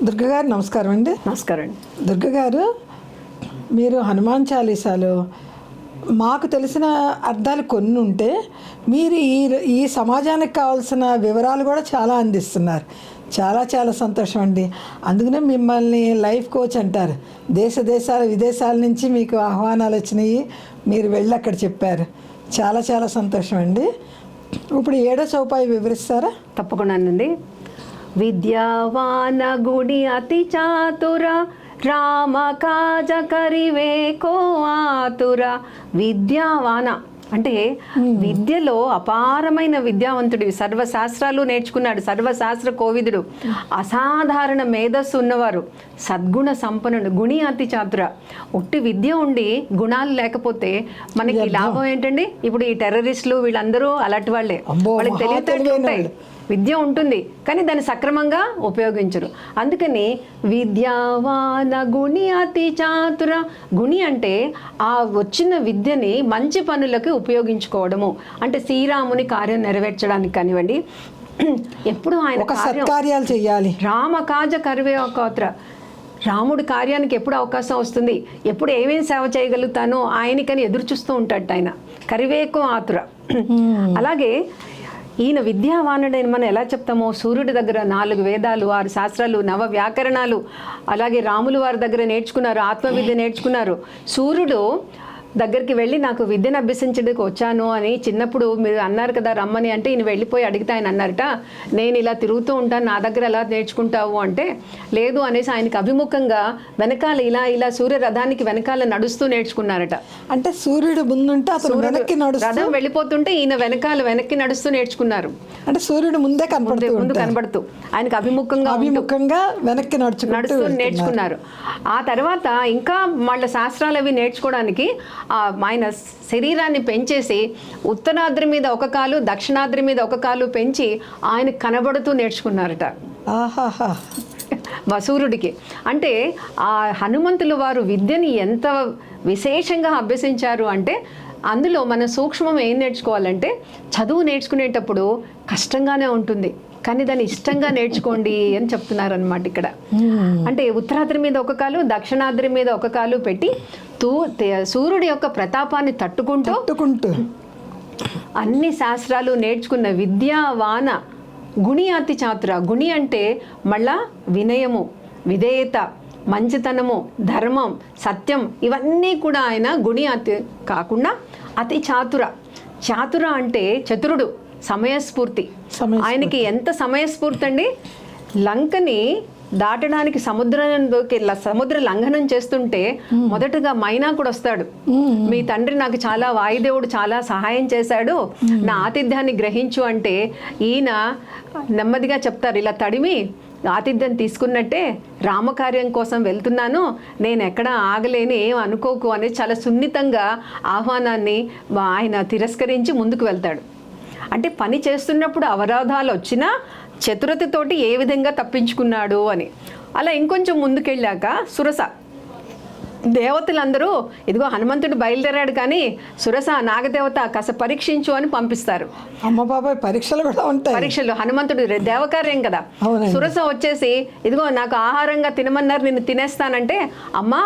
దుర్గ గారు నమస్కారం అండి. నమస్కారం అండి. దుర్గ గారు, మీరు హనుమాన్ చాలీసాలో మాకు తెలిసిన అర్థాలు కొన్ని ఉంటే మీరు ఈ సమాజానికి కావాల్సిన వివరాలు కూడా చాలా అందిస్తున్నారు. చాలా చాలా సంతోషం అండి. అందుకనే మిమ్మల్ని లైఫ్ కోచ్ అంటారు. దేశాల విదేశాల నుంచి మీకు ఆహ్వానాలు వచ్చినాయి, మీరు వెళ్ళి అక్కడ చెప్పారు. చాలా చాలా సంతోషం అండి. ఇప్పుడు 7వ చౌపాయి వివరిస్తారా? తప్పకుండానండి. విద్యావాన గుడి అతి చాతుర, రామ కాజ కరివే కో ఆతుర. విద్యావాన అంటే విద్యలో అపారమైన విద్యావంతుడు, సర్వశాస్త్రాలు నేర్చుకున్నాడు, సర్వశాస్త్ర కోవిదుడు, అసాధారణ మేధస్సు ఉన్నవారు, సద్గుణ సంపన్నుడు, గుణి అతి చాతుర. ఒట్టి విద్య ఉండి గుణాలు లేకపోతే మనకి లాభం ఏంటండి? ఇప్పుడు ఈ టెర్రరిస్టులు వీళ్ళందరూ అలాంటి వాళ్ళే. వాళ్ళకి తెలివితేటలు ఉంటాయి, విద్య ఉంటుంది, కానీ దాన్ని సక్రమంగా ఉపయోగించరు. అందుకని విద్యావాన గుణి అతి చాతుర. గుణి అంటే ఆ వచ్చిన విద్యని మంచి పనులకి ఉపయోగించుకోవడము. అంటే శ్రీరాముని కార్యం నెరవేర్చడానికి కానివ్వండి, ఎప్పుడు ఆయన సత్కార్యాలు చేయాలి. రామకాజ కరివే కోత్ర. రాముడి కార్యానికి ఎప్పుడు అవకాశం వస్తుంది, ఎప్పుడు ఏమేమి సేవ చేయగలుగుతానో ఆయనకని ఎదురు చూస్తూ ఉంటాడు ఆయన. కరివేకో ఆతుర. అలాగే ఈయన విద్యావానుడని మనం ఎలా చెప్తామో, సూర్యుడి దగ్గర 4 వేదాలు, 6 శాస్త్రాలు, 9 వ్యాకరణాలు, అలాగే రాములు వారి దగ్గర నేర్చుకున్నారు, ఆత్మవిద్య నేర్చుకున్నారు. సూర్యుడు దగ్గరికి వెళ్ళి నాకు విద్యను అభ్యసించడానికి వచ్చాను అని చిన్నప్పుడు మీరు అన్నారు కదా రమ్మని, అంటే ఈయన వెళ్ళిపోయి అడిగితే ఆయన అన్నారట, నేను ఇలా తిరుగుతూ ఉంటాను, నా దగ్గర ఎలా నేర్చుకుంటావు అంటే, లేదు అనేసి ఆయనకి అభిముఖంగా వెనకాల ఇలా సూర్య రథానికి వెనకాల నడుస్తూ నేర్చుకున్నారట. అంటే సూర్యుడు ముందుంటే అతను వెనక్కి నడుస్తూ, రథం వెళ్ళిపోతుంటే ఈయన వెనక్కి నడుస్తూ నేర్చుకున్నారు. అంటే సూర్యుడు ముందు కనబడుతూ ఆయనకు అభిముఖంగా వెనక్కి నడుస్తూ నేర్చుకున్నారు. ఆ తర్వాత ఇంకా వాళ్ళ శాస్త్రాలు అవి నేర్చుకోవడానికి ఆయన శరీరాన్ని పెంచేసి ఉత్తరాద్రి మీద ఒక కాలు, దక్షిణాద్రి మీద ఒక కాలు పెంచి ఆయన కనబడుతూ నేర్చుకున్నారట సూర్యుడికి. అంటే ఆ హనుమంతులు వారు విద్యని ఎంత విశేషంగా అభ్యసించారు అంటే, అందులో మన సూక్ష్మం ఏం నేర్చుకోవాలంటే, చదువు నేర్చుకునేటప్పుడు కష్టంగానే ఉంటుంది, కానీ దాన్ని ఇష్టంగా నేర్చుకోండి అని చెప్తున్నారు అనమాట ఇక్కడ. అంటే ఉత్తరాద్రి మీద ఒక కాలు, దక్షిణాద్రి మీద ఒక కాలు పెట్టి సూర్యుడి యొక్క ప్రతాపాన్ని తట్టుకుంటూ అన్ని శాస్త్రాలు నేర్చుకున్న విద్యావాన గుణి అతి చాతుర. గుణి అంటే మళ్ళా వినయము, విధేయత, మంచితనము, ధర్మం, సత్యం, ఇవన్నీ కూడా ఆయన గుణి అతి కాకుండా అతి చాతుర. చాతుర అంటే చతురుడు, సమయస్ఫూర్తి. ఆయనకి ఎంత సమయస్ఫూర్తి అండి! లంకని దాటడానికి సముద్ర లంఘనం చేస్తుంటే మొదటగా మైనాకుడు వస్తాడు. మీ తండ్రి నాకు చాలా, వాయుదేవుడు చాలా సహాయం చేశాడు, నా ఆతిథ్యాన్ని గ్రహించు అంటే ఈయన నెమ్మదిగా చెప్తారు, ఇలా తడిమి ఆతిథ్యం తీసుకున్నట్టే, రామకార్యం కోసం వెళ్తున్నాను, నేను ఎక్కడ ఆగలేని, ఏం అనుకోకు అని చాలా సున్నితంగా ఆహ్వానాన్ని ఆయన తిరస్కరించి ముందుకు వెళ్తాడు. అంటే పని చేస్తున్నప్పుడు అవరోధాలు వచ్చినా చతురతతోటి ఏ విధంగా తప్పించుకున్నాడు అని. అలా ఇంకొంచెం ముందుకెళ్ళాక సురస దేవతలందరూ, ఇదిగో హనుమంతుడు బయలుదేరాడు కానీ సురస నాగదేవత కాస్త పరీక్షించు అని పంపిస్తారు. అమ్మ బాబాయ్, పరీక్షలు కూడా ఉంటాయి. పరీక్షలు, హనుమంతుడు దేవకార్యం కదా. సురస వచ్చేసి, ఇదిగో నాకు ఆహారంగా తినమన్నారు, నిన్ను తినేస్తానంటే, అమ్మా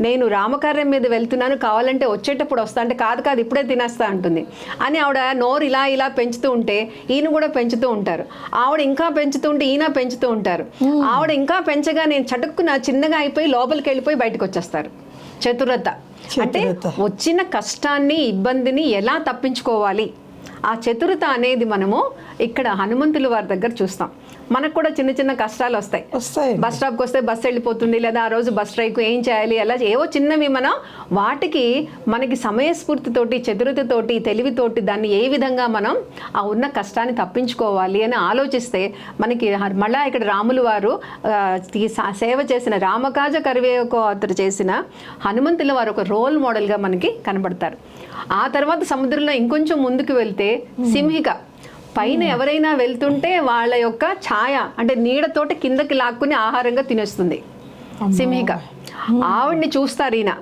నేను రామకార్యం మీద వెళ్తున్నాను, కావాలంటే వచ్చేటప్పుడు వస్తా అంటే, కాదు ఇప్పుడే తినేస్తా అంటుంది అని ఆవిడ నోరు ఇలా పెంచుతూ ఉంటే ఈయన కూడా పెంచుతూ ఉంటారు. ఆవిడ ఇంకా పెంచుతూ ఉంటే ఈయన పెంచుతూ ఉంటారు. ఆవిడ ఇంకా పెంచగా నేను చటుక్కున చిన్నగా అయిపోయి లోపలికి వెళ్ళిపోయి బయటకు వచ్చేస్తారు. చతురత అంటే వచ్చిన కష్టాన్ని, ఇబ్బందిని ఎలా తప్పించుకోవాలి, ఆ చతురత అనేది మనము ఇక్కడ హనుమంతుల వారి దగ్గర చూస్తాం. మనకు కూడా చిన్న చిన్న కష్టాలు వస్తాయి. బస్ స్టాప్కి వస్తే బస్సు వెళ్ళిపోతుంది, లేదా ఆ రోజు బస్ స్ట్రైక్, ఏం చేయాలి, అలా ఏవో చిన్నవి. మనం వాటికి మనకి సమయస్ఫూర్తితోటి, చతురతతోటి, తెలివితోటి దాన్ని ఏ విధంగా మనం ఆ ఉన్న కష్టాన్ని తప్పించుకోవాలి అని ఆలోచిస్తే మనకి మళ్ళా ఇక్కడ రాములు వారు సేవ చేసిన, రామకాజ కరివేకోత్ర చేసిన హనుమంతుల వారు ఒక రోల్ మోడల్గా మనకి కనబడతారు. ఆ తర్వాత సముద్రంలో ఇంకొంచెం ముందుకు వెళ్తే సింహిక, పైన ఎవరైనా వెళ్తుంటే వాళ్ళ యొక్క ఛాయ అంటే నీడతోటి కిందకి లాక్కుని ఆహారంగా తినేస్తుంది సింహిక. ఆవిడ్ని చూస్తారు ఈయన,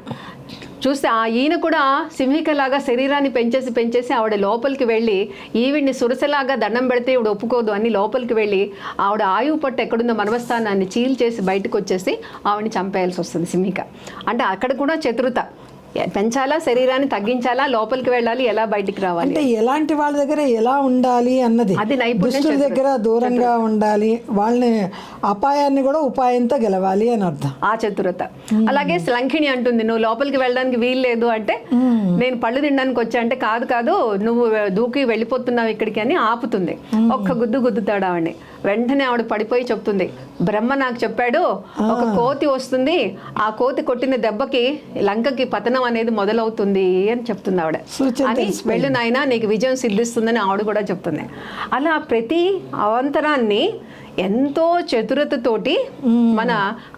చూస్తే ఈయన కూడా సింహికలాగా శరీరాన్ని పెంచేసి ఆవిడ లోపలికి వెళ్ళి ఈవిడ్ని సురసలాగా దండం పెడితే ఈవిడ ఒప్పుకోదు అని లోపలికి వెళ్ళి ఆవిడ ఆయువు పట్టు ఎక్కడున్న మనవస్థానాన్ని చీల్చేసి బయటకు వచ్చేసి ఆవిడని చంపేయాల్సి వస్తుంది సింహిక. అంటే అక్కడ కూడా చతురత, పెంచాలా శరీరాన్ని తగ్గించాలా, లోపలికి వెళ్ళాలి, ఎలా బయటికి రావాలి, అంటే ఎలాంటి వాళ్ళ దగ్గర ఎలా ఉండాలి అన్నది, అది నైపుణ్యం, దుష్టుల దగ్గర దూరంగా ఉండాలి, వాళ్ళని అపాయాన్ని కూడా ఉపాయంతో గెలవాలి అని అర్థం. ఆ చతురత. అలాగే లంకిణి అంటుంది, నువ్వు లోపలికి వెళ్ళడానికి వీలు లేదు అంటే, నేను పళ్ళు తినడానికి వచ్చా అంటే, కాదు నువ్వు దూకి వెళ్ళిపోతున్నావు ఇక్కడికి అని ఆపుతుంది. ఒక్క గుద్దు గుద్దుతాడు ఆవిడని. వెంటనే ఆవిడ పడిపోయి చెప్తుంది, బ్రహ్మ నాకు చెప్పాడు ఒక కోతి వస్తుంది, ఆ కోతి కొట్టిన దెబ్బకి లంకకి పతనం అనేది మొదలవుతుంది అని చెప్తుంది ఆవిడ. అని వెళ్ళు నాయనా నీకు విజయం సిద్ధిస్తుందని ఆవిడ కూడా చెప్తుంది. అలా ప్రతి అవంతరాన్ని ఎంతో చతురతతోటి మన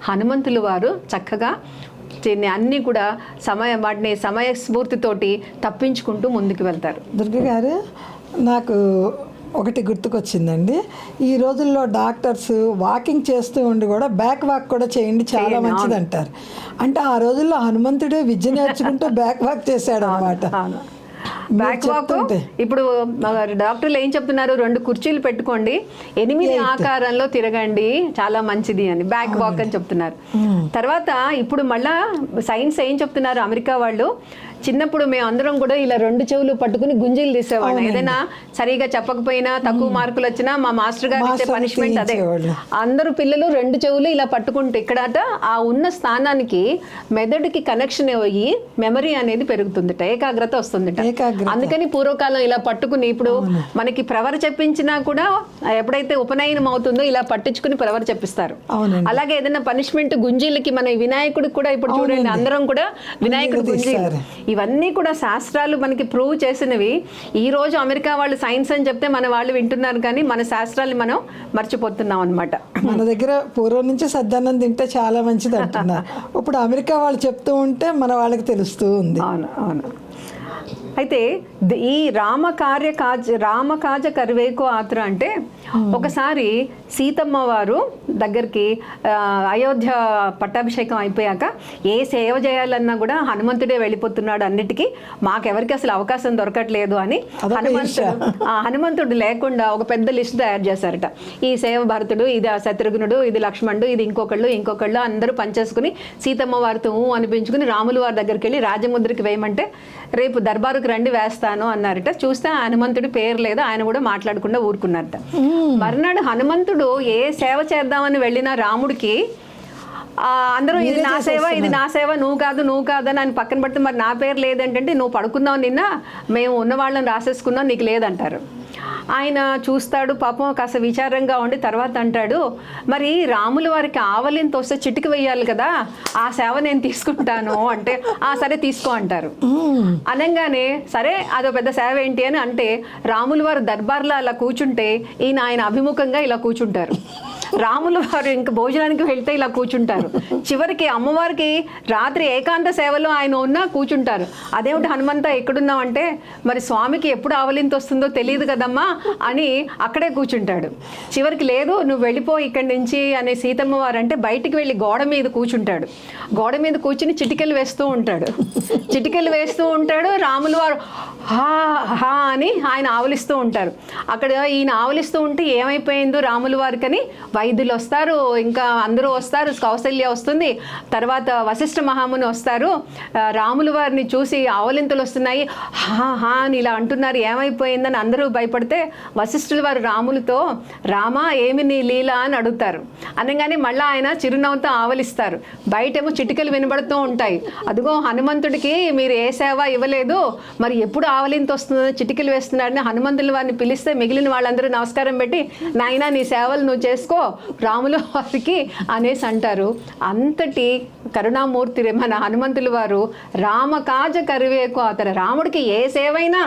హనుమంతులు వారు చక్కగా అన్నీ కూడా వాటిని సమయస్ఫూర్తితోటి తప్పించుకుంటూ ముందుకు వెళ్తారు. దుర్గ గారు, నాకు ఒకటి గుర్తుకొచ్చిందండి. ఈ రోజుల్లో డాక్టర్స్ వాకింగ్ చేస్తూ ఉండి కూడా బ్యాక్ వాక్ కూడా చేయండి, చాలా మంచిది అంటారు. అంటే ఆ రోజుల్లో హనుమంతుడే విద్య నేర్చుకుంటూ బ్యాక్ వాక్ చేశాడు అనమాట. బ్యాక్ వాక్ ఇప్పుడు డాక్టర్లు ఏం చెప్తున్నారు, 2 కుర్చీలు పెట్టుకోండి, 8 ఆకారంలో తిరగండి, చాలా మంచిది అని బ్యాక్ వాక్ అని చెప్తున్నారు. తర్వాత ఇప్పుడు మళ్ళా సైన్స్ ఏం చెప్తున్నారు, అమెరికా వాళ్ళు, చిన్నప్పుడు మేము అందరం కూడా ఇలా 2 చెవులు పట్టుకుని గుంజీలు తీసేవాళ్ళం. ఏదైనా సరిగా చెప్పకపోయినా, తక్కువ మార్కులు వచ్చినా మా మాస్టర్ గారు ఇచ్చే పనిష్మెంట్ అదే. అందరూ పిల్లలు 2 చెవులు ఇలా పట్టుకుంటే ఇక్కడట ఆ ఉన్న స్థానానికి మెదడుకి కనెక్షన్ అయ్యి మెమరీ అనేది పెరుగుతుందట, ఏకాగ్రత వస్తుందట. అందుకని పూర్వకాలం ఇలా పట్టుకుని, ఇప్పుడు మనకి ప్రవర చెప్పించినా కూడా ఎప్పుడైతే ఉపనయనం అవుతుందో ఇలా పట్టించుకుని ప్రవర చెప్పిస్తారు. అలాగే ఏదైనా పనిష్మెంట్ గుంజీలకి, మన వినాయకుడికి కూడా ఇప్పుడు చూడండి అందరం కూడా వినాయకుడి గుంజీలు, ఇవన్నీ కూడా శాస్త్రాలు మనకి ప్రూవ్ చేసినవి. ఈ రోజు అమెరికా వాళ్ళు సైన్స్ అని చెప్తే మన వాళ్ళు వింటున్నారు, కానీ మన శాస్త్రాలు మనం మర్చిపోతున్నాం అనమాట. మన దగ్గర పూర్వం నుంచి సద్దన్నం తింటే చాలా మంచిది అంటున్నారు. ఇప్పుడు అమెరికా వాళ్ళు చెప్తూ ఉంటే మన వాళ్ళకి తెలుస్తూ ఉంది. అవును. అయితే ఈ రామకాజ కరివేకు ఆత్ర అంటే, ఒకసారి సీతమ్మ వారు దగ్గరికి అయోధ్య పట్టాభిషేకం అయిపోయాక ఏ సేవ చేయాలన్నా కూడా హనుమంతుడే వెళ్ళిపోతున్నాడు అన్నిటికీ, మాకెవరికి అసలు అవకాశం దొరకట్లేదు అని హనుమంతుడు లేకుండా ఒక పెద్ద లిస్ట్ తయారు చేశారట. ఈ సేవ భరతుడు, ఇది శత్రుఘ్నుడు, ఇది లక్ష్మణుడు, ఇది ఇంకొకళ్ళు అందరూ పనిచేసుకుని సీతమ్మ వారితో అనిపించుకుని రాములు వారి దగ్గరికి వెళ్ళి రాజముద్రకి వేయమంటే, రేపు దర్బారుకు రండి వేస్తాను అన్నారట. చూస్తే హనుమంతుడి పేరు లేదు, ఆయన కూడా మాట్లాడకుండా ఊరుకున్నారట. మర్నాడు హనుమంతుడు ఏ సేవ చేద్దామని వెళ్ళిన రాముడికి అందరూ ఇది నా సేవ నువ్వు కాదు అని పక్కన పడితే, మరి నా పేరు లేదంటే, నువ్వు పడుకున్నావు నిన్న, మేము ఉన్న వాళ్ళని రాసేసుకున్నాం, నీకు లేదంటారు. ఆయన చూస్తాడు, పాపం కాస్త విచారంగా ఉండి తర్వాత అంటాడు, మరి రాముల వారికి ఆవలింత వస్తే చిటికి వేయాలి కదా, ఆ సేవ నేను తీసుకుంటాను అంటే, సరే తీసుకో అంటారు. అనగానే సరే అదో పెద్ద సేవ ఏంటి అని అంటే, రాముల వారు దర్బార్లో అలా కూర్చుంటే ఆయన అభిముఖంగా ఇలా కూర్చుంటారు. రాముల వారు ఇంకా భోజనానికి వెళ్తే ఇలా కూర్చుంటారు. చివరికి అమ్మవారికి రాత్రి ఏకాంత సేవలో ఆయన ఉన్నా కూర్చుంటారు. అదేమిటి హనుమంత ఎక్కడున్నావు అంటే, మరి స్వామికి ఎప్పుడు ఆవలింత వస్తుందో తెలియదు కదమ్మా అని అక్కడే కూర్చుంటాడు. చివరికి లేదు నువ్వు వెళ్ళిపో ఇక్కడి నుంచి అనే సీతమ్మ వారు అంటే, బయటికి వెళ్ళి గోడ మీద కూర్చుంటాడు. గోడ మీద కూర్చుని చిటికెలు వేస్తూ ఉంటాడు. రాముల వారు హా అని ఆయన ఆవలిస్తూ ఉంటారు. అక్కడ ఈయన ఆవలిస్తూ ఉంటే ఏమైపోయిందో రాముల వారికి అని వైద్యులు వస్తారు, ఇంకా అందరూ వస్తారు, కౌసల్య వస్తుంది, తర్వాత వశిష్ఠ మహాముని వస్తారు. రాముల వారిని చూసి ఆవలింతలు వస్తున్నాయి, హా అని ఇలా అంటున్నారు, ఏమైపోయిందని అందరూ భయపడితే వశిష్ఠుల వారు రాములతో, రామా ఏమి నీ లీల అని అడుగుతారు. అనగానే మళ్ళీ ఆయన చిరునవ్వుతో ఆవలిస్తారు. బయటేమో చిటికలు వినబడుతూ ఉంటాయి. అదిగో హనుమంతుడికి మీరు ఏ సేవ ఇవ్వలేదు, మరి ఎప్పుడు ఆవలింత వస్తుందని చిటికలు వేస్తున్నాడని హనుమంతుల వారిని పిలిస్తే మిగిలిన వాళ్ళందరూ నమస్కారం పెట్టి, నాయనా నీ సేవలు నువ్వు చేసుకో రాముల వారికి అనేసి అంటారు. అంతటి కరుణామూర్తి మన హనుమంతుల వారు రామకాజ కరివేకు ఆతర, రాముడికి ఏ సేవైనా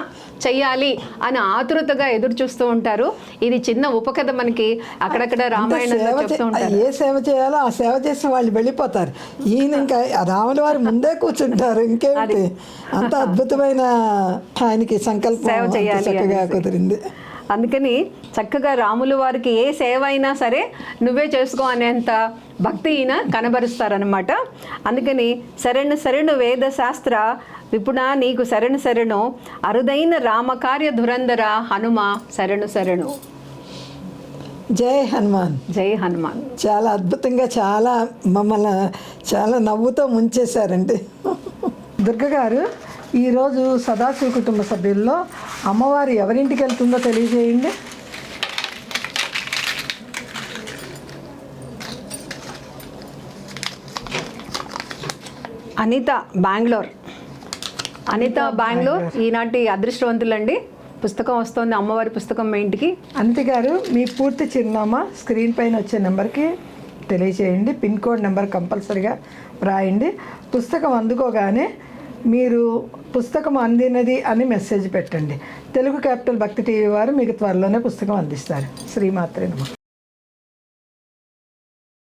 చెయ్యాలి అని ఆతురతగా ఎదురు చూస్తూ ఉంటారు. ఇది చిన్న ఉపకథ మనకి అక్కడక్కడ రామాయణంలో చెప్తూ ఉంటారు. ఏ సేవ చేయాలో ఆ సేవ చేసి వాళ్ళు వెళ్ళిపోతారు. ఈయన ఇంకా రాముల వారి ముందే కూర్చుంటారు. ఇంకేంటి అంత అద్భుతమైన ఆయనకి సంకల్పం చక్కగా కుదిరింది. అందుకని చక్కగా రాములు వారికి ఏ సేవ అయినా సరే నువ్వే చేసుకో అనేంత భక్తి ఈయన కనబరుస్తారనమాట. అందుకని శరణు శరణు వేద శాస్త్ర విపుణ నీకు శరణు శరణు, అరుదైన రామకార్య ధురంధర హనుమ శరణు శరణు. జై హనుమాన్. జై హనుమాన్. చాలా అద్భుతంగా, చాలా మమ్మల్ని చాలా నవ్వుతో ముంచేశారండి. దుర్గ గారు, ఈరోజు సదాశివ కుటుంబ సభ్యుల్లో అమ్మవారు ఎవరింటికి వెళ్తుందో తెలియజేయండి. అనిత బెంగళూరు. అనిత బెంగళూరు ఈనాటి అదృష్టవంతులండి. పుస్తకం వస్తుంది, అమ్మవారి పుస్తకం మీ ఇంటికి. అనిత గారు, మీ పూర్తి చిరునామా స్క్రీన్ పైన వచ్చే నెంబర్కి తెలియజేయండి. పిన్ కోడ్ నెంబర్ కంపల్సరిగా రాయండి. పుస్తకం అందుకోగానే మీరు పుస్తకం అందినది అని మెసేజ్ పెట్టండి. తెలుగు క్యాపిటల్ భక్తి టీవీ వారు మీకు త్వరలోనే పుస్తకం అందిస్తారు. శ్రీమాత్రే నమః.